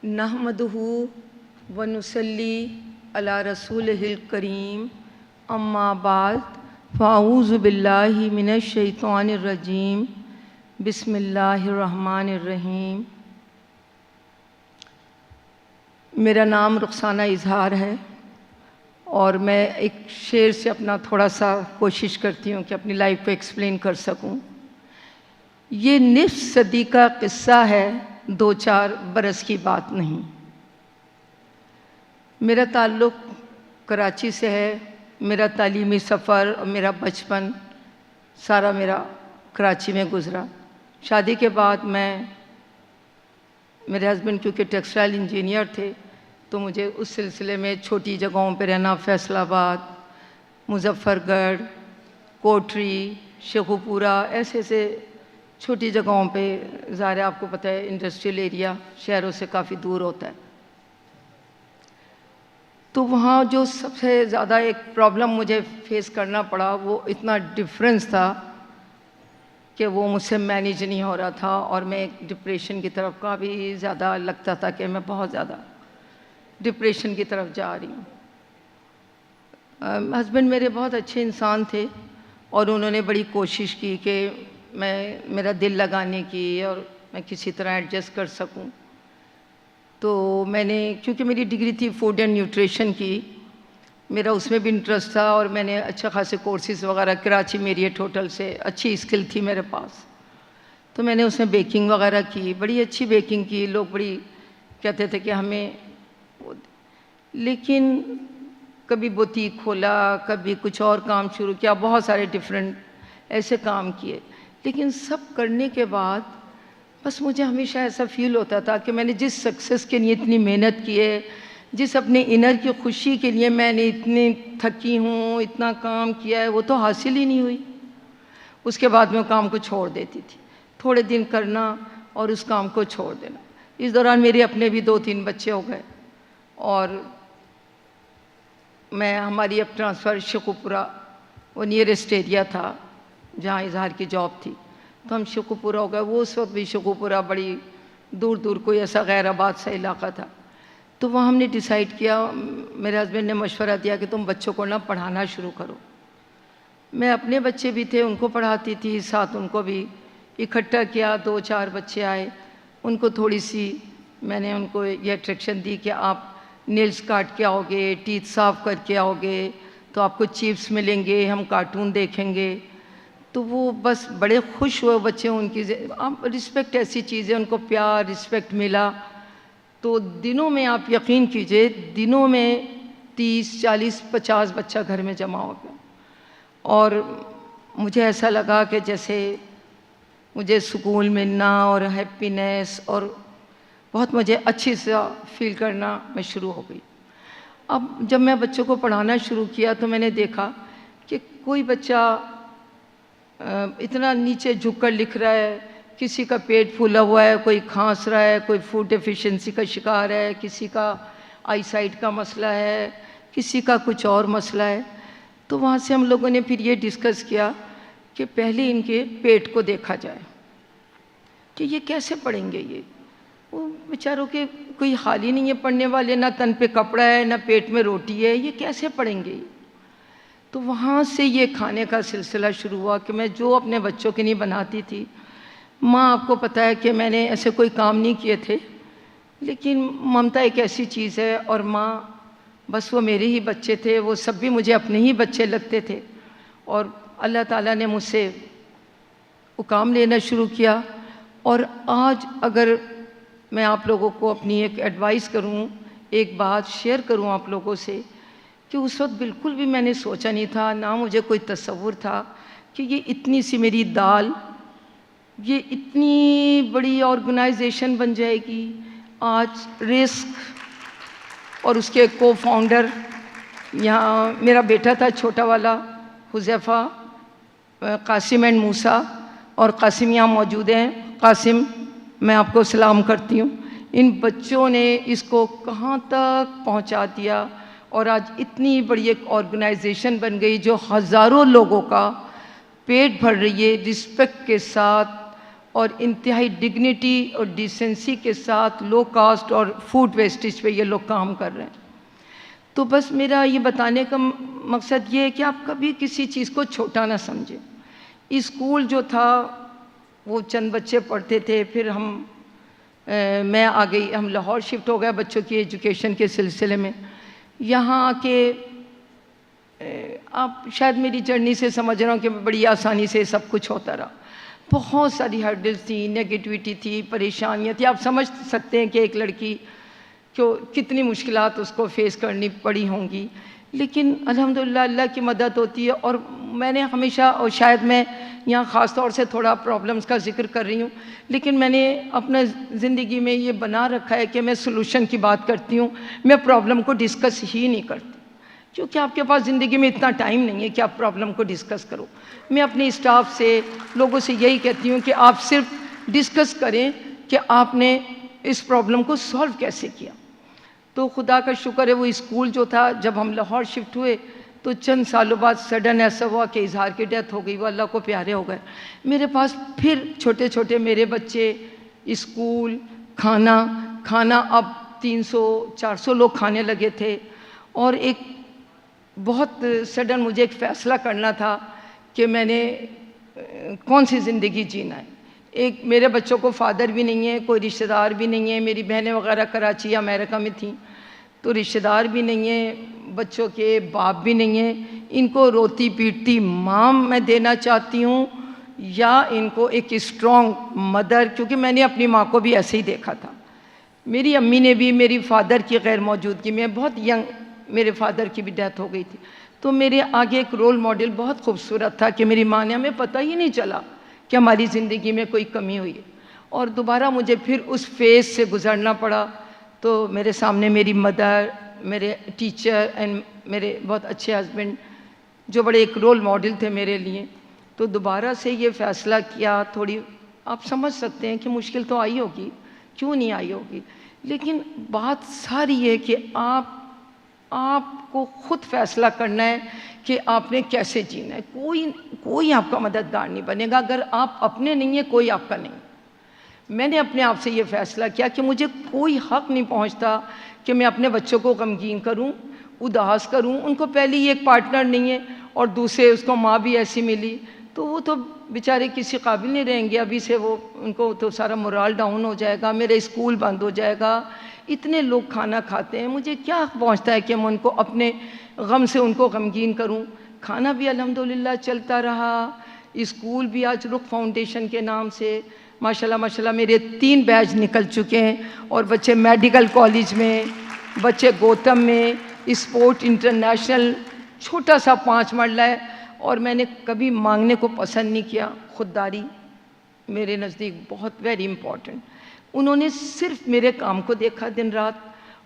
نحمدہ ونصلی علی رسولہ الکریم اما بعد فاعوذ باللہ من الشیطان الرجیم بسم اللہ الرحمن الرحیم۔ میرا نام رخسانہ اظہار ہے اور میں ایک شعر سے اپنا تھوڑا سا کوشش کرتی ہوں کہ اپنی لائف کو ایکسپلین کر سکوں۔ یہ نصف صدی کا قصہ ہے، 2-4 برس کی بات نہیں۔ میرا تعلق کراچی سے ہے، میرا تعلیمی سفر اور میرا بچپن سارا میرا کراچی میں گزرا۔ شادی کے بعد میرے ہسبینڈ کیونکہ ٹیکسٹائل انجینئر تھے تو مجھے اس سلسلے میں چھوٹی جگہوں پہ رہنا، فیصل آباد، مظفر گڑھ، کوٹری، شیخو پورہ، ایسے چھوٹی جگہوں پہ، ظاہر ہے آپ کو پتہ ہے انڈسٹریل ایریا شہروں سے کافی دور ہوتا ہے، تو وہاں جو سب سے زیادہ ایک پرابلم مجھے فیس کرنا پڑا وہ اتنا ڈفرینس تھا کہ وہ مجھ سے مینیج نہیں ہو رہا تھا اور میں ایک ڈپریشن کی طرف کافی زیادہ لگتا تھا کہ میں بہت زیادہ ڈپریشن کی طرف جا رہی ہوں۔ ہسبینڈ میرے بہت اچھے انسان تھے اور انہوں نے بڑی کوشش کی کہ میرا دل لگانے کی اور میں کسی طرح ایڈجسٹ کر سکوں۔ تو میں نے، کیونکہ میری ڈگری تھی فوڈ اینڈ نیوٹریشن کی، میرا اس میں بھی انٹرسٹ تھا اور میں نے اچھے خاصے کورسز وغیرہ کراچی میریٹ ہوٹل سے، اچھی اسکل تھی میرے پاس، تو میں نے اس میں بیکنگ وغیرہ کی، بڑی اچھی بیکنگ کی، لوگ بڑی کہتے تھے کہ ہمیں، لیکن کبھی بوتیک کھولا، کبھی کچھ اور کام شروع کیا، بہت سارے ڈفرینٹ ایسے کام کیے، لیکن سب کرنے کے بعد بس مجھے ہمیشہ ایسا فیل ہوتا تھا کہ میں نے جس سکسیس کے لیے اتنی محنت کی ہے، جس اپنے انر کی خوشی کے لیے میں نے اتنی تھکی ہوں، اتنا کام کیا ہے، وہ تو حاصل ہی نہیں ہوئی۔ اس کے بعد میں کام کو چھوڑ دیتی تھی، تھوڑے دن کرنا اور اس کام کو چھوڑ دینا۔ اس دوران میرے اپنے بھی 2-3 بچے ہو گئے اور ہماری اب ٹرانسفر شیخو پورہ، وہ نیئرسٹ ایریا تھا جہاں اظہار کی جاب تھی، تو ہم شیخو پورہ ہو گئے۔ وہ اس وقت بھی شیخو پورہ بڑی دور کوئی ایسا غیر آباد سا علاقہ تھا، تو وہاں ہم نے ڈیسائیڈ کیا، میرے ہسبینڈ نے مشورہ دیا کہ تم بچوں کو پڑھانا شروع کرو۔ میں اپنے بچے بھی تھے ان کو پڑھاتی تھی، ساتھ ان کو بھی اکٹھا کیا، 2-4 بچے آئے، ان کو تھوڑی سی میں نے ان کو یہ اٹریکشن دی کہ آپ نیلز کاٹ کے آؤ گے، ٹیتھ صاف کر کے آؤ گے تو آپ کو چپس ملیں گے، ہم کارٹون دیکھیں گے، تو وہ بس بڑے خوش ہوئے بچے، ان کی رسپیکٹ ایسی چیز ہے، ان کو پیار رسپیکٹ ملا، تو دنوں میں آپ یقین کیجئے، دنوں میں 30, 40, 50 بچہ گھر میں جمع ہو گیا، اور مجھے ایسا لگا کہ جیسے مجھے سکون ملنا اور ہیپینس اور بہت مجھے اچھی سا فیل کرنا میں شروع ہو گئی۔ اب جب میں بچوں کو پڑھانا شروع کیا تو میں نے دیکھا کہ کوئی بچہ اتنا نیچے جھک کر لکھ رہا ہے، کسی کا پیٹ پھولا ہوا ہے، کوئی کھانس رہا ہے، کوئی فوڈ ڈیفیشنسی کا شکار ہے، کسی کا آئی سائٹ کا مسئلہ ہے، کسی کا کچھ اور مسئلہ ہے۔ تو وہاں سے ہم لوگوں نے پھر یہ ڈسکس کیا کہ پہلے ان کے پیٹ کو دیکھا جائے کہ یہ کیسے پڑھیں گے، یہ وہ بیچاروں کے کوئی حال ہی نہیں ہے پڑھنے والے، نہ تن پہ کپڑا ہے نہ پیٹ میں روٹی ہے، یہ کیسے پڑھیں گے۔ تو وہاں سے یہ کھانے کا سلسلہ شروع ہوا کہ میں جو اپنے بچوں کے لیے بناتی تھی، ماں آپ کو پتہ ہے کہ میں نے ایسے کوئی کام نہیں کیے تھے، لیکن ممتا ایک ایسی چیز ہے، اور ماں بس وہ میرے ہی بچے تھے، وہ سب بھی مجھے اپنے ہی بچے لگتے تھے، اور اللہ تعالیٰ نے مجھ سے وہ کام لینا شروع کیا۔ اور آج اگر میں آپ لوگوں کو اپنی ایک ایڈوائس کروں، ایک بات شیئر کروں آپ لوگوں سے، کہ اس وقت بالکل بھی میں نے سوچا نہیں تھا، نہ مجھے کوئی تصور تھا کہ یہ اتنی سی میری دال، یہ اتنی بڑی آرگنائزیشن بن جائے گی۔ آج رسک اور اس کے کو فاؤنڈر، یہاں میرا بیٹا تھا چھوٹا والا حذیفہ، قاسم اینڈ موسیٰ، اور قاسم یہاں موجود ہیں۔ قاسم، میں آپ کو سلام کرتی ہوں۔ ان بچوں نے اس کو کہاں تک پہنچا دیا، اور آج اتنی بڑی ایک آرگنائزیشن بن گئی جو ہزاروں لوگوں کا پیٹ بھر رہی ہے رسپیکٹ کے ساتھ، اور انتہائی ڈگنیٹی اور ڈیسنسی کے ساتھ لو کاسٹ اور فوڈ ویسٹیج پہ یہ لوگ کام کر رہے ہیں. تو بس میرا یہ بتانے کا مقصد یہ ہے کہ آپ کبھی کسی چیز کو چھوٹا نہ سمجھیں. اسکول جو تھا وہ چند بچے پڑھتے تھے، پھر میں آ گئی، ہم لاہور شفٹ ہو گئے بچوں کی ایجوکیشن کے سلسلے میں. یہاں آ کے آپ شاید میری جرنی سے سمجھ رہا ہوں کہ بڑی آسانی سے سب کچھ ہوتا رہا. بہت ساری ہرڈلز تھی، نیگیٹیوٹی تھی، پریشانیاں تھی. آپ سمجھ سکتے ہیں کہ ایک لڑکی کو کتنی مشکلات اس کو فیس کرنی پڑی ہوں گی، لیکن الحمدللہ اللہ کی مدد ہوتی ہے. اور میں نے ہمیشہ، اور شاید میں یہاں خاص طور سے تھوڑا پرابلمز کا ذکر کر رہی ہوں، لیکن میں نے اپنے زندگی میں یہ بنا رکھا ہے کہ میں سلوشن کی بات کرتی ہوں، میں پرابلم کو ڈسکس ہی نہیں کرتی، کیونکہ آپ کے پاس زندگی میں اتنا ٹائم نہیں ہے کہ آپ پرابلم کو ڈسکس کرو. میں اپنے اسٹاف سے، لوگوں سے یہی کہتی ہوں کہ آپ صرف ڈسکس کریں کہ آپ نے اس پرابلم کو سولو کیسے کیا. تو خدا کا شکر ہے وہ اسکول جو تھا، جب ہم لاہور شفٹ ہوئے تو چند سالوں بعد سڈن ایسا ہوا کہ اظہار کی ڈیتھ ہو گئی، وہ اللہ کو پیارے ہو گئے. میرے پاس پھر چھوٹے چھوٹے میرے بچے، اسکول، کھانا اب 300-400 لوگ کھانے لگے تھے. اور ایک بہت سڈن مجھے ایک فیصلہ کرنا تھا کہ میں نے کون سی زندگی جینا ہے. ایک میرے بچوں کو فادر بھی نہیں ہے، کوئی رشتہ دار بھی نہیں ہے، میری بہنیں وغیرہ کراچی یا امریکہ میں تھیں، تو رشتہ دار بھی نہیں ہے، بچوں کے باپ بھی نہیں ہیں. ان کو روتی پیٹتی ماں میں دینا چاہتی ہوں، یا ان کو ایک اسٹرانگ مدر، کیونکہ میں نے اپنی ماں کو بھی ایسے ہی دیکھا تھا. میری امی نے بھی میری فادر کی غیر موجودگی میں، بہت ینگ میرے فادر کی بھی ڈیتھ ہو گئی تھی، تو میرے آگے ایک رول ماڈل بہت خوبصورت تھا کہ میری ماں نے، ہمیں پتہ ہی نہیں چلا کہ ہماری زندگی میں کوئی کمی ہوئی ہے. اور دوبارہ مجھے پھر اس فیز سے گزرنا پڑا. تو میرے سامنے میری مدر، میرے ٹیچر اینڈ میرے بہت اچھے ہسبینڈ جو بڑے ایک رول ماڈل تھے میرے لیے. تو دوبارہ سے یہ فیصلہ کیا. تھوڑی آپ سمجھ سکتے ہیں کہ مشکل تو آئی ہوگی، کیوں نہیں آئی ہوگی، لیکن بات ساری ہے کہ آپ کو خود فیصلہ کرنا ہے کہ آپ نے کیسے جینا ہے. کوئی آپ کا مددگار نہیں بنے گا. اگر آپ اپنے نہیں ہیں، کوئی آپ کا نہیں. میں نے اپنے آپ سے یہ فیصلہ کیا کہ مجھے کوئی حق نہیں پہنچتا کہ میں اپنے بچوں کو غمگین کروں، اداس کروں. ان کو پہلے ہی ایک پارٹنر نہیں ہے، اور دوسرے اس کو ماں بھی ایسی ملی، تو وہ تو بیچارے کسی قابل نہیں رہیں گے. ابھی سے وہ، ان کو تو سارا مورال ڈاؤن ہو جائے گا، میرا اسکول بند ہو جائے گا. اتنے لوگ کھانا کھاتے ہیں، مجھے کیا حق پہنچتا ہے کہ میں ان کو اپنے غم سے ان کو غمگین کروں. کھانا بھی الحمدللہ چلتا رہا. اسکول بھی آج رخ فاؤنڈیشن کے نام سے ماشاءاللہ میرے 3 بیچ نکل چکے ہیں، اور بچے میڈیکل کالج میں، بچے گوتم میں، اسپورٹ انٹرنیشنل، چھوٹا سا 5 مرلہ ہے. اور میں نے کبھی مانگنے کو پسند نہیں کیا. خودداری میرے نزدیک بہت ویری امپورٹنٹ. انہوں نے صرف میرے کام کو دیکھا دن رات،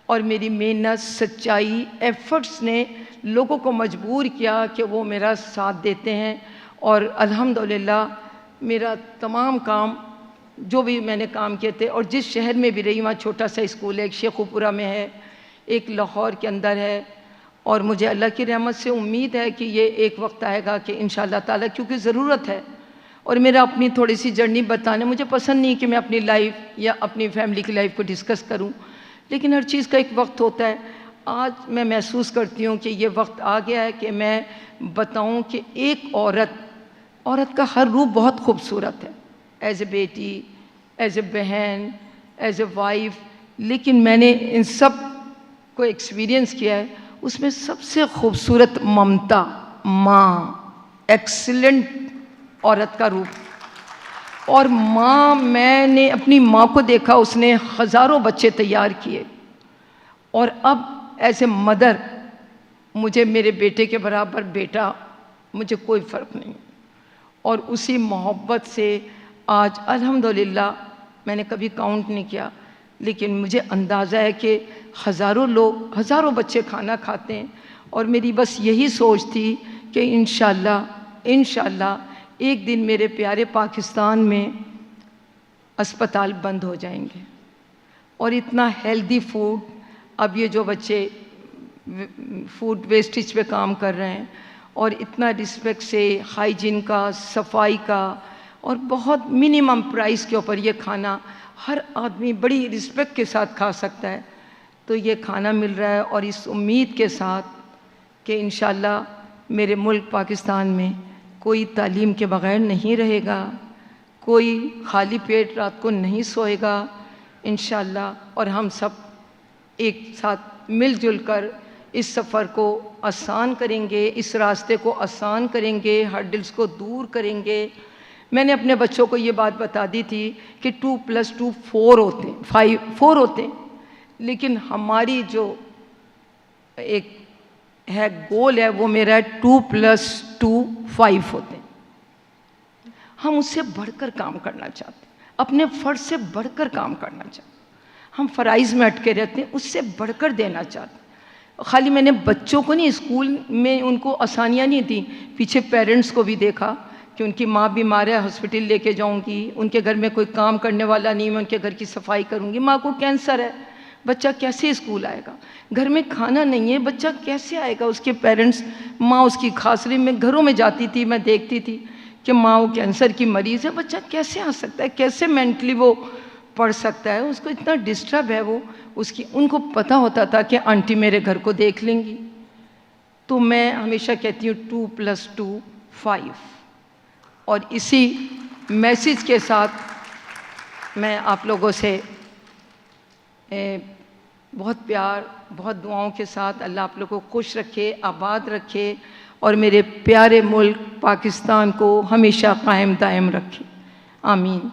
اور میری محنت، سچائی، ایفرٹس نے لوگوں کو مجبور کیا کہ وہ میرا ساتھ دیتے ہیں. اور الحمدللہ میرا تمام کام جو بھی میں نے کام کیے تھے، اور جس شہر میں بھی رہی، وہاں چھوٹا سا اسکول ہے، ایک شیخوپورہ میں ہے، ایک لاہور کے اندر ہے. اور مجھے اللہ کی رحمت سے امید ہے کہ یہ ایک وقت آئے گا کہ انشاءاللہ تعالیٰ، کیونکہ ضرورت ہے. اور میرا اپنی تھوڑی سی جرنی بتانے، مجھے پسند نہیں کہ میں اپنی لائف یا اپنی فیملی کی لائف کو ڈسکس کروں، لیکن ہر چیز کا ایک وقت ہوتا ہے. آج میں محسوس کرتی ہوں کہ یہ وقت آ گیا ہے کہ میں بتاؤں کہ ایک عورت کا ہر روپ بہت خوبصورت ہے، ایز اے بیٹی، ایز اے بہن، ایز اے وائف. لیکن میں نے ان سب کو ایکسپیرینس کیا ہے، اس میں سب سے خوبصورت ممتا، ماں، ایکسلنٹ عورت کا روپ. اور ماں، میں نے اپنی ماں کو دیکھا، اس نے ہزاروں بچے تیار کیے. اور اب ایز اے مدر مجھے میرے بیٹے کے برابر بیٹا، مجھے کوئی فرق نہیں. اور اسی محبت سے آج الحمدللہ، میں نے کبھی کاؤنٹ نہیں کیا، لیکن مجھے اندازہ ہے کہ ہزاروں بچے کھانا کھاتے ہیں. اور میری بس یہی سوچ تھی کہ انشاءاللہ ایک دن میرے پیارے پاکستان میں اسپتال بند ہو جائیں گے، اور اتنا ہیلدی فوڈ، اب یہ جو بچے فوڈ ویسٹیج پہ کام کر رہے ہیں، اور اتنا رسپیکٹ سے ہائیجین کا، صفائی کا، اور بہت منیمم پرائس کے اوپر یہ کھانا ہر آدمی بڑی رسپیکٹ کے ساتھ کھا سکتا ہے. تو یہ کھانا مل رہا ہے، اور اس امید کے ساتھ کہ انشاءاللہ میرے ملک پاکستان میں کوئی تعلیم کے بغیر نہیں رہے گا، کوئی خالی پیٹ رات کو نہیں سوئے گا انشاءاللہ. اور ہم سب ایک ساتھ مل جل کر اس سفر کو آسان کریں گے، اس راستے کو آسان کریں گے، ہرڈلز کو دور کریں گے. میں نے اپنے بچوں کو یہ بات بتا دی تھی کہ 2+2 4 ہوتے ہیں، 4 ہوتے ہیں، لیکن ہماری جو ایک ہے گول ہے وہ میرا ہے 2+2 5 ہوتے ہیں. ہم اس سے بڑھ کر کام کرنا چاہتے ہیں، اپنے فرض سے بڑھ کر کام کرنا چاہتے ہیں. ہم فرائض میں اٹکے رہتے ہیں، اس سے بڑھ کر دینا چاہتے ہیں. خالی میں نے بچوں کو نہیں، اسکول میں ان کو آسانیاں نہیں دیں، پیچھے پیرنٹس کو بھی دیکھا کہ ان کی ماں بیمار ہے، ہاسپٹل لے کے جاؤں گی، ان کے گھر میں کوئی کام کرنے والا نہیں، میں ان کے گھر کی صفائی کروں گی. ماں کو کینسر ہے، بچہ کیسے اسکول آئے گا؟ گھر میں کھانا نہیں ہے، بچہ کیسے آئے گا؟ اس کے پیرنٹس، ماں اس کی کھانس رہی، میں گھروں میں جاتی تھی، میں دیکھتی تھی کہ ماں وہ کینسر کی مریض ہے، بچہ کیسے آ سکتا ہے؟ کیسے مینٹلی وہ پڑھ سکتا ہے؟ اس کو اتنا ڈسٹرب ہے وہ، ان کو پتہ ہوتا تھا کہ آنٹی میرے گھر کو دیکھ لیں گی. تو میں ہمیشہ کہتی ہوں 2+2 5. اور اسی میسیج کے ساتھ میں آپ لوگوں سے بہت پیار، بہت دعاؤں کے ساتھ اللہ آپ لوگوں کو خوش رکھے، آباد رکھے، اور میرے پیارے ملک پاکستان کو ہمیشہ قائم دائم رکھے. آمین.